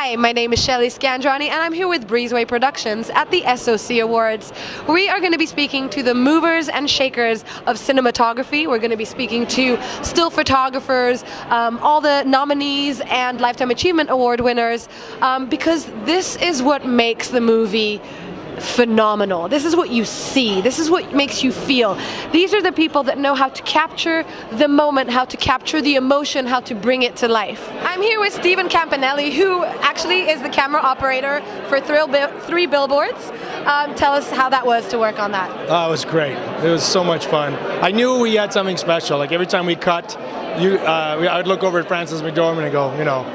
Hi, my name is Shelly Scandrani and I'm here with Breezeway Productions at the SOC Awards. We are going to be speaking to the movers and shakers of cinematography. We're going to be speaking to still photographers, all the nominees and Lifetime Achievement Award winners, because this is what makes the movie phenomenal. This is what you see. This is what makes you feel. These are the people that know how to capture the moment, how to capture the emotion, how to bring it to life. I'm here with Stephen Campanelli, who actually is the camera operator for 3 Billboards. Tell us how that was to work on that. Oh, it was great. It was so much fun. I knew we had something special. Like every time we cut, I would look over at Frances McDormand and go, you know,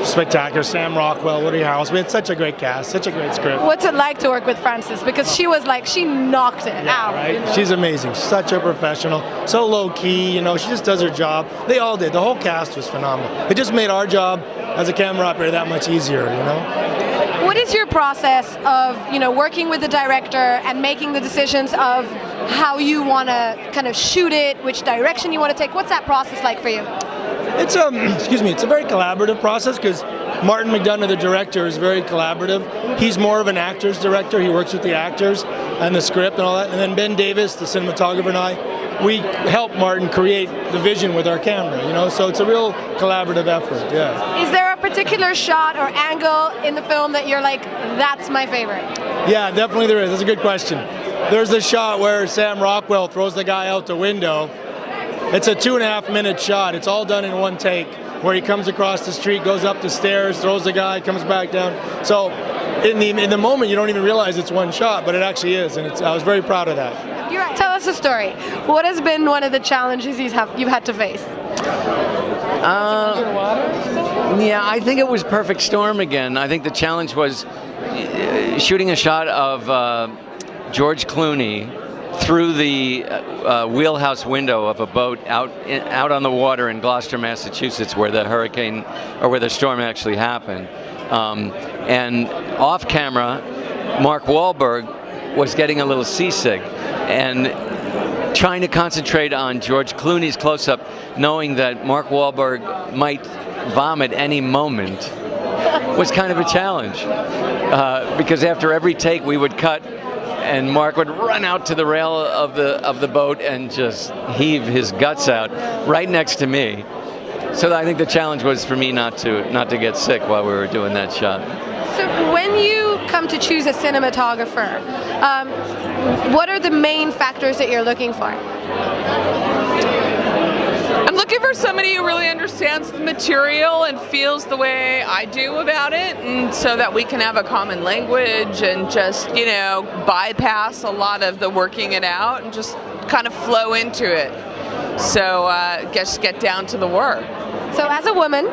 spectacular. Sam Rockwell, Woody Harrelson. We had such a great cast, such a great script. What's it like to work with Frances? Because she was like, she knocked it out. Right? You know? She's amazing. Such a professional. So low key, you know, she just does her job. They all did. The whole cast was phenomenal. It just made our job as a camera operator that much easier, you know? What is your process of, you know, working with the director and making the decisions of how you want to kind of shoot it, which direction you want to take? What's that process like for you? It's it's a very collaborative process because Martin McDonough, the director, is very collaborative. He's more of an actor's director. He works with the actors and the script and all that. And then Ben Davis, the cinematographer, and I, we help Martin create the vision with our camera, you know? So it's a real collaborative effort, yeah. Is there a particular shot or angle in the film that you're like, that's my favorite? Yeah, definitely there is. That's a good question. There's a shot where Sam Rockwell throws the guy out the window. It's a 2.5 minute shot. It's all done in one take, where he comes across the street, goes up the stairs, throws the guy, comes back down. So in the moment, you don't even realize it's one shot, but it actually is, and I was very proud of that. You're right. Tell us a story. What has been one of the challenges you've had to face? Yeah, I think it was Perfect Storm again. I think the challenge was shooting a shot of George Clooney through the wheelhouse window of a boat out on the water in Gloucester, Massachusetts, where the hurricane or where the storm actually happened. And off camera, Mark Wahlberg was getting a little seasick and trying to concentrate on George Clooney's close-up, knowing that Mark Wahlberg might vomit any moment, was kind of a challenge. Because after every take we would cut and Mark would run out to the rail of the boat and just heave his guts out right next to me. So I think the challenge was for me not to get sick while we were doing that shot. So when you come to choose a cinematographer, what are the main factors that you're looking for? I'm looking for somebody who really understands the material and feels the way I do about it, and so that we can have a common language and just, you know, bypass a lot of the working it out and just kind of flow into it. So just get down to the work. So as a woman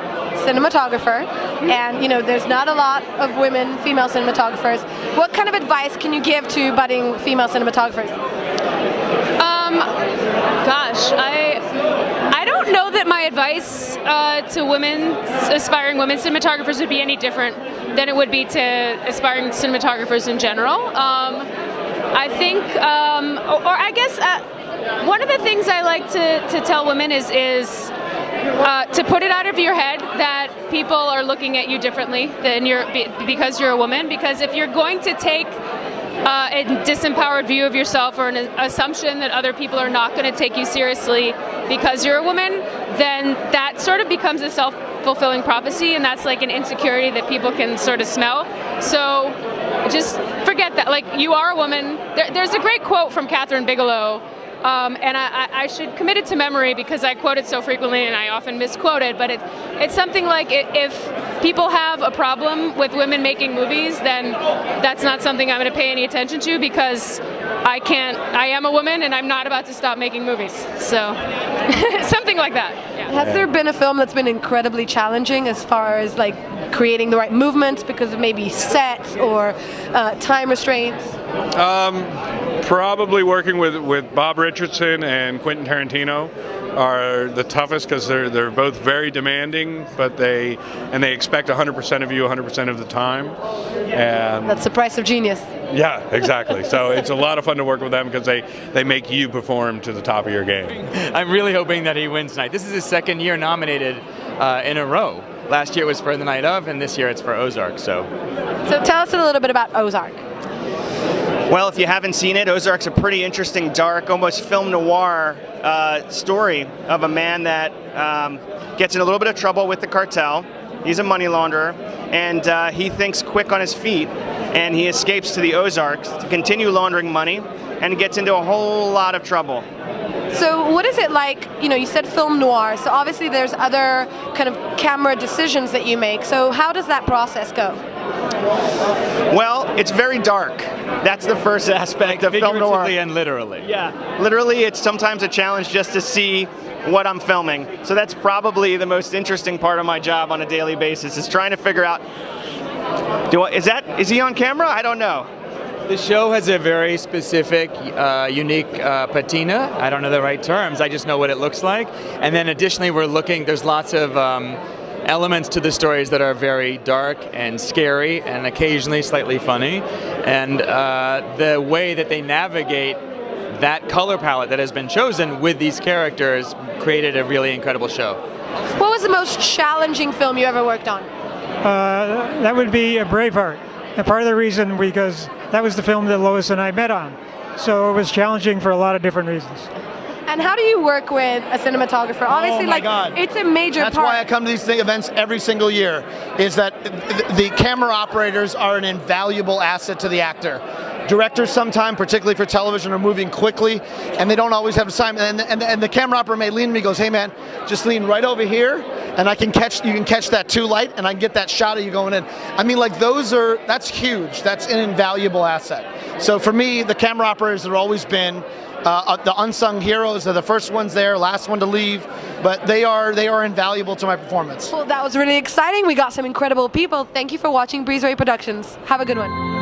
cinematographer, and you know, there's not a lot of female cinematographers, what kind of advice can you give to budding female cinematographers? Gosh, I don't know that my advice to aspiring women cinematographers would be any different than it would be to aspiring cinematographers in general. I think, or I guess, one of the things I like to tell women is to put it out of your head that people are looking at you differently than because you're a woman. Because if you're going to take a disempowered view of yourself or an assumption that other people are not going to take you seriously because you're a woman, then that sort of becomes a self-fulfilling prophecy, and that's like an insecurity that people can sort of smell. So just forget that. Like, you are a woman. There's a great quote from Catherine Bigelow, and I should commit it to memory because I quote it so frequently and I often misquote it, but it's something like, if people have a problem with women making movies, then that's not something I'm going to pay any attention to, because I am a woman and I'm not about to stop making movies. So something like that. Yeah. Has there been a film that's been incredibly challenging as far as like creating the right movements because of maybe sets or time restraints? Probably working with Bob Richardson and Quentin Tarantino are the toughest, because they're both very demanding, but they expect 100% of you 100% of the time. And that's the price of genius. Yeah, exactly. So it's a lot of fun to work with them because they make you perform to the top of your game. I'm really hoping that he wins tonight. This is his second year nominated in a row. Last year was for the night of, and this year it's for Ozark. So tell us a little bit about Ozark. Well, if you haven't seen it, Ozark's a pretty interesting, dark, almost film noir story of a man that gets in a little bit of trouble with the cartel. He's a money launderer, and he thinks quick on his feet, and he escapes to the Ozarks to continue laundering money, and gets into a whole lot of trouble. So what is it like, you said film noir, so obviously there's other kind of camera decisions that you make, so how does that process go? Well, it's very dark. That's the first aspect of film noir. Figuratively and literally. Yeah, literally it's sometimes a challenge just to see what I'm filming. So that's probably the most interesting part of my job on a daily basis, is trying to figure out, is he on camera? I don't know. The show has a very specific, unique patina. I don't know the right terms, I just know what it looks like. And then additionally, there's lots of elements to the stories that are very dark and scary and occasionally slightly funny. And the way that they navigate that color palette that has been chosen with these characters created a really incredible show. What was the most challenging film you ever worked on? That would be Braveheart. And part of the reason because that was the film that Lois and I met on. So it was challenging for a lot of different reasons. And how do you work with a cinematographer? Obviously, God. It's a major That's part. why I come to these events every single year, is that the camera operators are an invaluable asset to the actor. Directors sometimes, particularly for television, are moving quickly, and they don't always have time. And the camera operator may lean to me and goes, "Hey man, just lean right over here, and you can catch that too light, and I can get that shot of you going in." I mean, that's huge. That's an invaluable asset. So for me, the camera operators have always been the unsung heroes. Are the first ones there, last one to leave, but they are invaluable to my performance. Well, that was really exciting. We got some incredible people. Thank you for watching Breezeway Productions. Have a good one.